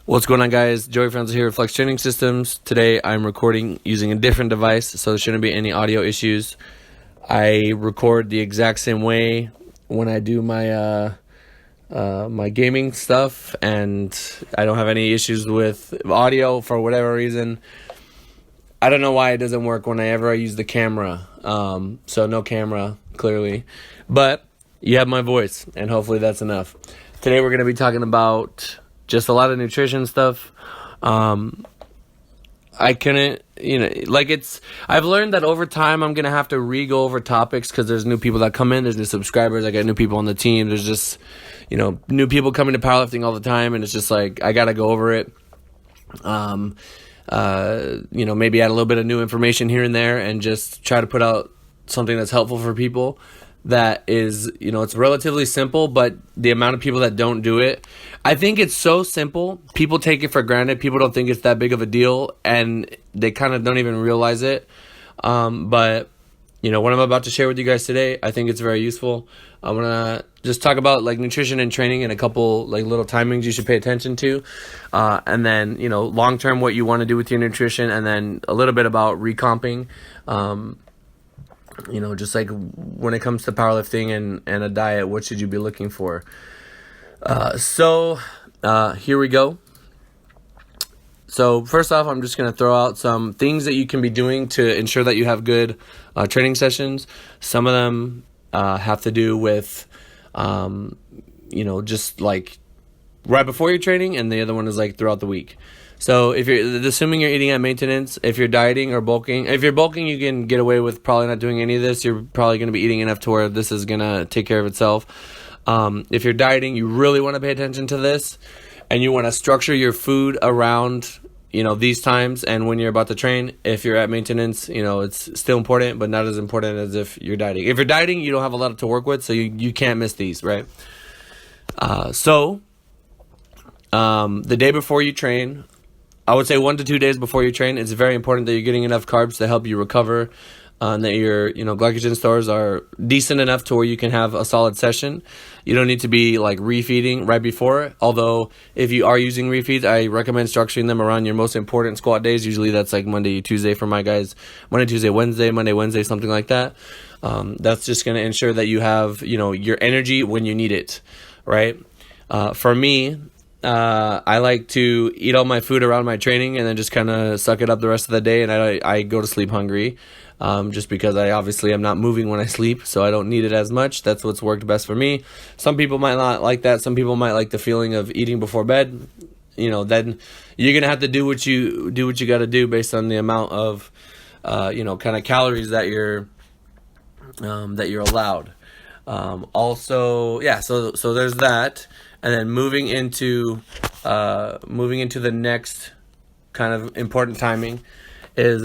What's going on, guys? Joey Franzel here with Flex Training Systems. Today I'm recording using a different device, so there shouldn't be any audio issues. I record the exact same way when I do my my gaming stuff, and I don't have any issues with audio for whatever reason. I don't know why it doesn't work whenever I use the camera. So no camera, clearly. But you have my voice, and hopefully that's enough. Today we're going to be talking about just a lot of nutrition stuff. I couldn't, I've learned that over time I'm going to have to re-go over topics because there's new people that come in, there's new subscribers, I got new people on the team, there's just, new people coming to powerlifting all the time, and it's just like, I got to go over it. Maybe add a little bit of new information here and there and just try to put out something that's helpful for people. That is, it's relatively simple, but the amount of people that don't do it, I think it's so simple. People take it for granted. People don't think it's that big of a deal, and they kind of don't even realize it. But what I'm about to share with you guys today, I think it's very useful. I'm gonna just talk about nutrition and training and a couple little timings you should pay attention to, and then long term what you want to do with your nutrition, and then a little bit about recomping. Just like when it comes to powerlifting and a diet, what should you be looking for? Here we go. So first off, I'm just going to throw out some things that you can be doing to ensure that you have good training sessions. Some of them have to do with, just like right before your training, and the other one is throughout the week. So if you're assuming you're eating at maintenance, if you're dieting or bulking, if you're bulking, you can get away with probably not doing any of this. You're probably going to be eating enough to where this is going to take care of itself. If you're dieting, you really want to pay attention to this, and you want to structure your food around, these times and when you're about to train. If you're at maintenance, it's still important, but not as important as if you're dieting. If you're dieting, you don't have a lot to work with, so you can't miss these, right? The day before you train, I would say 1 to 2 days before you train, it's very important that you're getting enough carbs to help you recover, and that your glycogen stores are decent enough to where you can have a solid session. You don't need to be refeeding right before. Although if you are using refeeds, I recommend structuring them around your most important squat days. Usually that's Monday, Tuesday for my guys. Monday, Tuesday, Wednesday, Monday, Wednesday, something like that. That's just going to ensure that you have your energy when you need it, right? For me, I like to eat all my food around my training and then just kind of suck it up the rest of the day, and I go to sleep hungry, just because I obviously am not moving when I sleep, so I don't need it as much. That's what's worked best for me. Some people might not like that. Some people might like the feeling of eating before bed. Then you're gonna have to do what you got to do based on the amount of kind of calories that you're allowed. So there's that. And then moving into the next kind of important timing is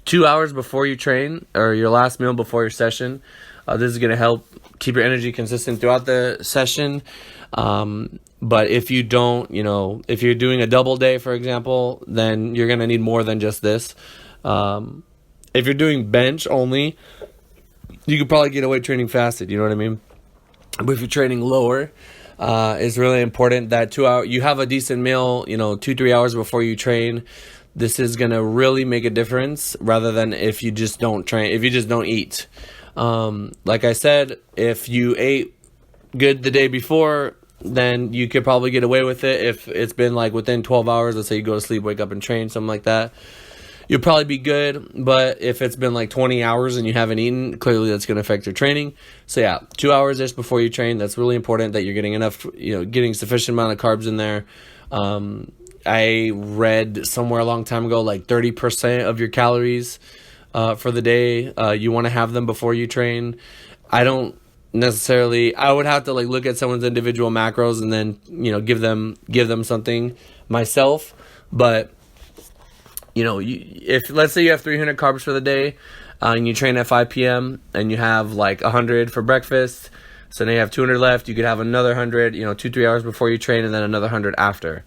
2 hours before you train, or your last meal before your session. This is going to help keep your energy consistent throughout the session. But if you don't, if you're doing a double day, for example, then you're going to need more than just this. If you're doing bench only, you could probably get away training fasted, you know what I mean? But if you're training lower, it's really important that 2 hours, you have a decent meal, 2-3 hours before you train. This is going to really make a difference rather than if you just don't train, if you just don't eat. Like I said, if you ate good the day before, then you could probably get away with it. If it's been within 12 hours, let's say you go to sleep, wake up and train, something like that, you'll probably be good. But if it's been 20 hours and you haven't eaten, clearly that's going to affect your training. So yeah, 2 hours just before you train, that's really important that you're getting enough, getting sufficient amount of carbs in there. I read somewhere a long time ago, 30% of your calories for the day, you want to have them before you train. I don't necessarily, I would have to look at someone's individual macros and then, give them something myself. But if let's say you have 300 carbs for the day, and you train at 5 p.m. and you have 100 for breakfast, so now you have 200 left. You could have another 100, 2-3 hours before you train, and then another 100 after.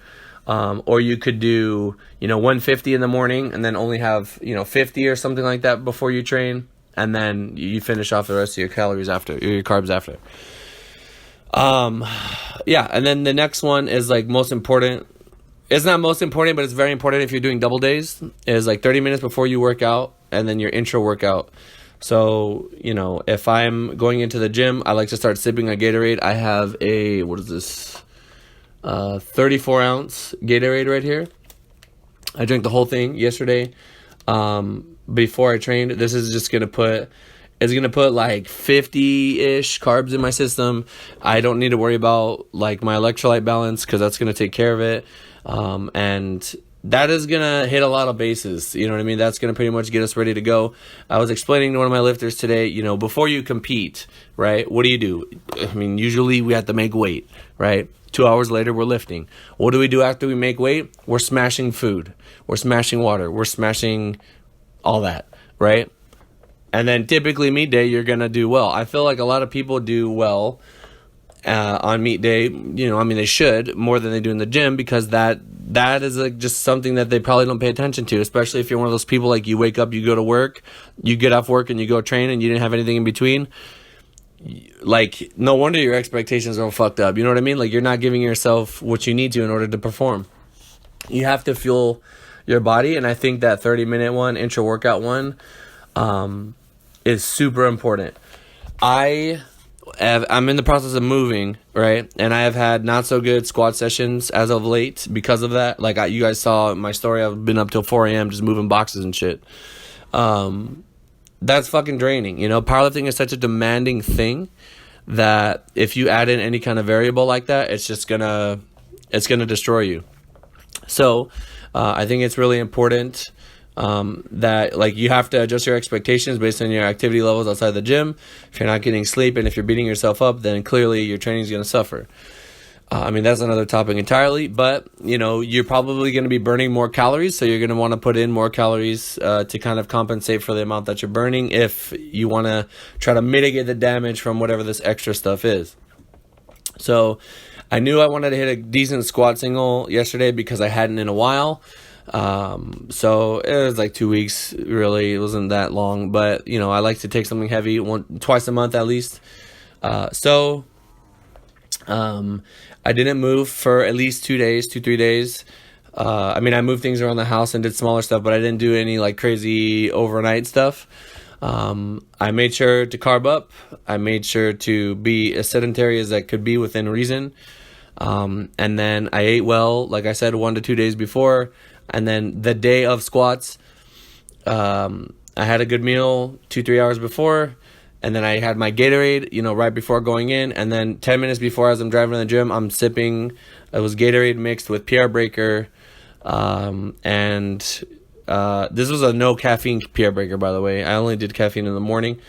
Or you could do 150 in the morning and then only have 50 or something like that before you train, and then you finish off the rest of your calories after, your carbs after. And then the next one is most important it's not most important, but it's very important if you're doing double days, is like 30 minutes before you work out and then your intro workout. So, if I'm going into the gym, I like to start sipping a Gatorade. I have a, 34 ounce Gatorade right here. I drank the whole thing yesterday. Before I trained. This is just going to put, it's going to put like 50-ish carbs in my system. I don't need to worry about like my electrolyte balance because that's going to take care of it. And that is going to hit a lot of bases. You know what I mean? That's going to pretty much get us ready to go. I was explaining to one of my lifters today, before you compete, right? What do? I mean, usually we have to make weight, right? 2 hours later, we're lifting. What do we do after we make weight? We're smashing food. We're smashing water. We're smashing all that, right? And then typically meet day, you're going to do well. I feel like a lot of people do well on meet day. They should more than they do in the gym because that is like just something that they probably don't pay attention to, especially if you're one of those people like you wake up, you go to work, you get off work and you go train and you didn't have anything in between. Like, no wonder your expectations are all fucked up. You know what I mean? Like, you're not giving yourself what you need to in order to perform. You have to fuel your body, and I think that 30-minute one, intro workout one, is super important. I'm in the process of moving, right? And I have had not so good squat sessions as of late because of that. Like, you guys saw my story, I've been up till 4 a.m. just moving boxes and shit. That's fucking draining. Powerlifting is such a demanding thing that if you add in any kind of variable like that, it's gonna destroy you. So I think it's really important that like you have to adjust your expectations based on your activity levels outside the gym. If you're not getting sleep and if you're beating yourself up, then clearly your training is going to suffer. That's another topic entirely, but, you're probably going to be burning more calories, so you're going to want to put in more calories to kind of compensate for the amount that you're burning if you want to try to mitigate the damage from whatever this extra stuff is. So I knew I wanted to hit a decent squat single yesterday because I hadn't in a while. So it was like 2 weeks, really. It wasn't that long, but, I like to take something heavy twice a month at least. I didn't move for at least 3 days. I moved things around the house and did smaller stuff, but I didn't do any like crazy overnight stuff. I made sure to carb up. I made sure to be as sedentary as I could be within reason. And then I ate well, like I said, 1 to 2 days before. And then the day of squats, I had a good meal 2-3 hours before. And then I had my Gatorade, right before going in. And then 10 minutes before, as I'm driving to the gym, I'm sipping. It was Gatorade mixed with PR Breaker. This was a no caffeine PR Breaker, by the way. I only did caffeine in the morning.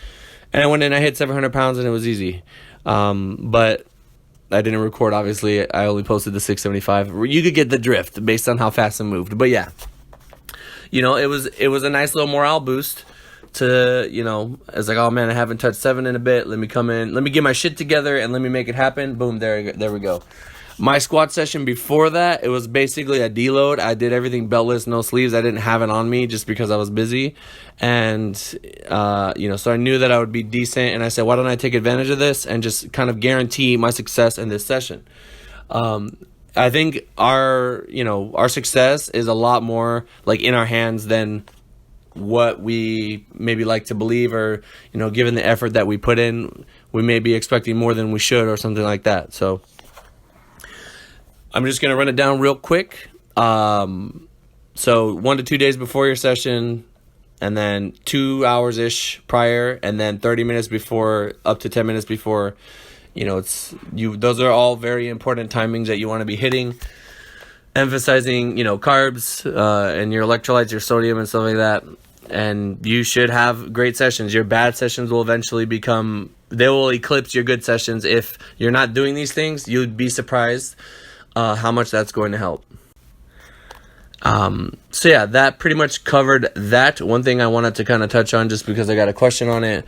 And I went in, I hit 700 pounds, and it was easy. But I didn't record, obviously. I only posted the 675. You could get the drift based on how fast I moved. But yeah, it was a nice little morale boost. It's like, oh man, I haven't touched 7 in a bit. Let me come in, let me get my shit together and let me make it happen. Boom, there we go. My squat session before that, it was basically a deload. I did everything beltless, no sleeves. I didn't have it on me just because I was busy. And, so I knew that I would be decent. And I said, why don't I take advantage of this and just kind of guarantee my success in this session? I think our success is a lot more like in our hands than what we maybe like to believe, or given the effort that we put in, we may be expecting more than we should or something like that. So I'm just going to run it down real quick. So 1 to 2 days before your session, and then 2 hours ish prior, and then 30 minutes before, up to 10 minutes before. Those are all very important timings that you want to be hitting, emphasizing carbs and your electrolytes, your sodium and stuff like that. And you should have great sessions. Your bad sessions will eventually they will eclipse your good sessions. If you're not doing these things, you'd be surprised how much that's going to help. So yeah, that pretty much covered that. One thing I wanted to kind of touch on, just because I got a question on it,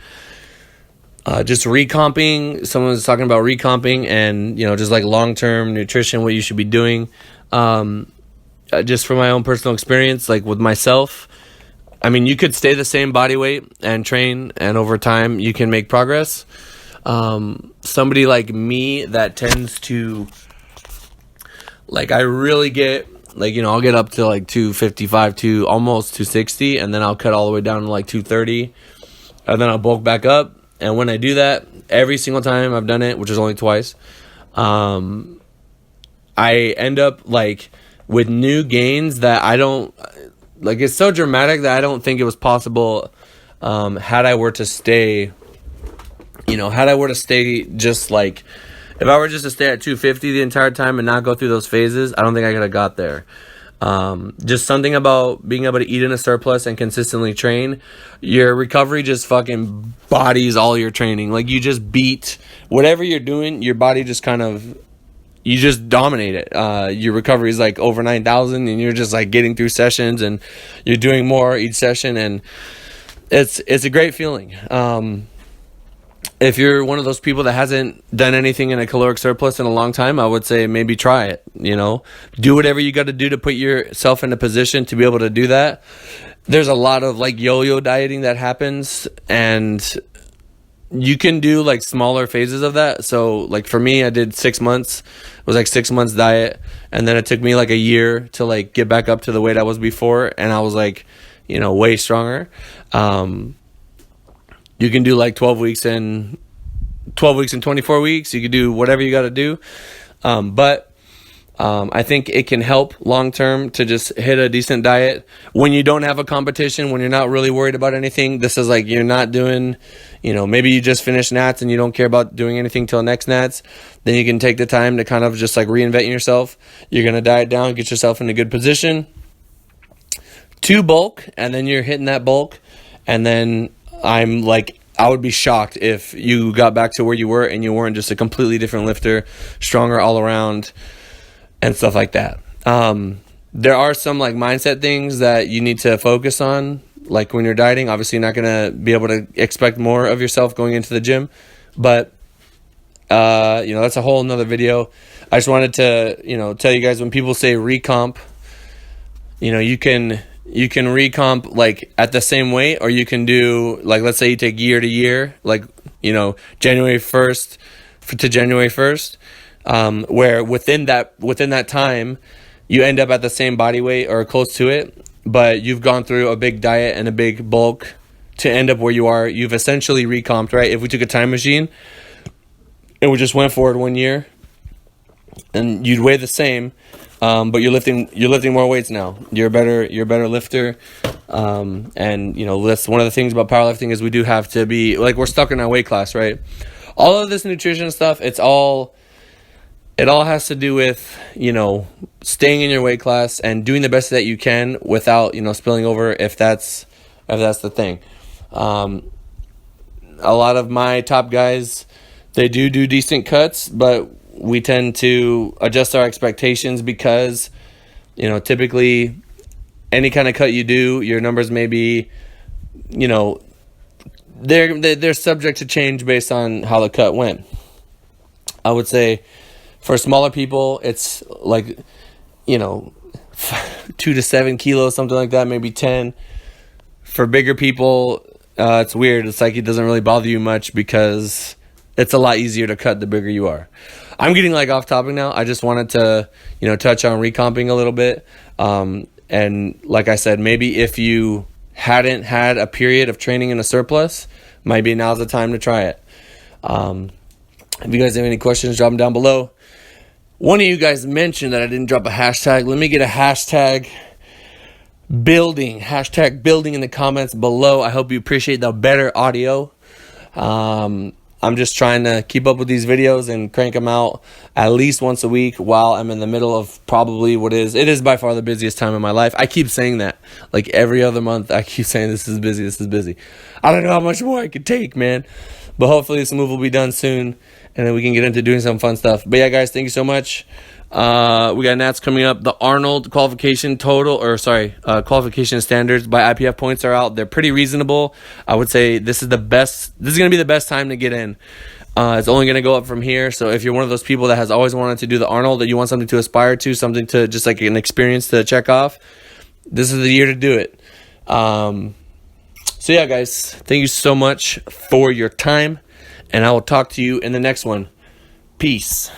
just recomping. Someone was talking about recomping and, just like long-term nutrition, what you should be doing. Just from my own personal experience, like with myself, you could stay the same body weight and train, and over time you can make progress. Somebody like me that tends to, like, I really get Like, I'll get up to like 255 to almost 260, and then I'll cut all the way down to like 230, and then I'll bulk back up. And when I do that, every single time I've done it, which is only twice, I end up like with new gains that I don't like. It's so dramatic that I don't think it was possible had I were to stay just like, if I were just to stay at 250 the entire time and not go through those phases, I don't think I could have got there. Just something about being able to eat in a surplus and consistently train, your recovery just fucking bodies all your training. Like, you just beat whatever you're doing, your body just kind of, you just dominate it. Your recovery is like over 9,000, and you're just like getting through sessions, and you're doing more each session, and it's a great feeling. If you're one of those people that hasn't done anything in a caloric surplus in a long time, I would say maybe try it. Do whatever you got to do to put yourself in a position to be able to do that. There's a lot of like yo-yo dieting that happens, and you can do like smaller phases of that. So like for me, I did 6 months. It was like 6 months diet, and then it took me like a year to like get back up to the weight I was before, and I was like, way stronger. You can do like 12 weeks and 24 weeks. You can do whatever you got to do. But I think it can help long term to just hit a decent diet when you don't have a competition, when you're not really worried about anything. This is like, you're not doing, maybe you just finished Nats and you don't care about doing anything till next Nats. Then you can take the time to kind of just like reinvent yourself. You're going to diet down, get yourself in a good position to bulk, and then you're hitting that bulk, and then I would be shocked if you got back to where you were and you weren't just a completely different lifter, stronger all around, and stuff like that. There are some like mindset things that you need to focus on, like when you're dieting. Obviously, you're not going to be able to expect more of yourself going into the gym, but that's a whole nother video. I just wanted to, tell you guys, when people say recomp, you can recomp like at the same weight, or you can do like, let's say you take year to year, like, January 1st to January 1st, where within that time you end up at the same body weight or close to it, but you've gone through a big diet and a big bulk to end up where you are. You've essentially recomped, right? If we took a time machine and we just went forward 1 year, and you'd weigh the same, but you're lifting more weights now. You're a better lifter. And that's one of the things about powerlifting, is we do have to be like, we're stuck in our weight class, right? All of this nutrition stuff, it all has to do with, staying in your weight class and doing the best that you can without, spilling over, if that's the thing. A lot of my top guys, they do decent cuts, but we tend to adjust our expectations because, typically any kind of cut you do, your numbers may be, they're subject to change based on how the cut went. I would say for smaller people, it's like, 2 to 7 kilos, something like that, maybe 10. For bigger people, it's weird. It's like it doesn't really bother you much because it's a lot easier to cut the bigger you are. I'm getting like off topic now. I just wanted to, touch on recomping a little bit. And like I said, maybe if you hadn't had a period of training in a surplus, maybe now's the time to try it. If you guys have any questions, drop them down below. One of you guys mentioned that I didn't drop a hashtag. Let me get a hashtag building in the comments below. I hope you appreciate the better audio. I'm just trying to keep up with these videos and crank them out at least once a week while I'm in the middle of probably it is by far the busiest time in my life. I keep saying that. Like every other month, I keep saying this is busy. I don't know how much more I could take, man. But hopefully this move will be done soon, and then we can get into doing some fun stuff. But yeah, guys, thank you so much. We got Nats coming up. The Arnold qualification standards by IPF points are out. They're pretty reasonable. I would say this is going to be the best time to get in. It's only going to go up from here. So if you're one of those people that has always wanted to do the Arnold, that you want something to aspire to, something to just like an experience to check off, this is the year to do it. So yeah, guys, thank you so much for your time, and I will talk to you in the next one. Peace.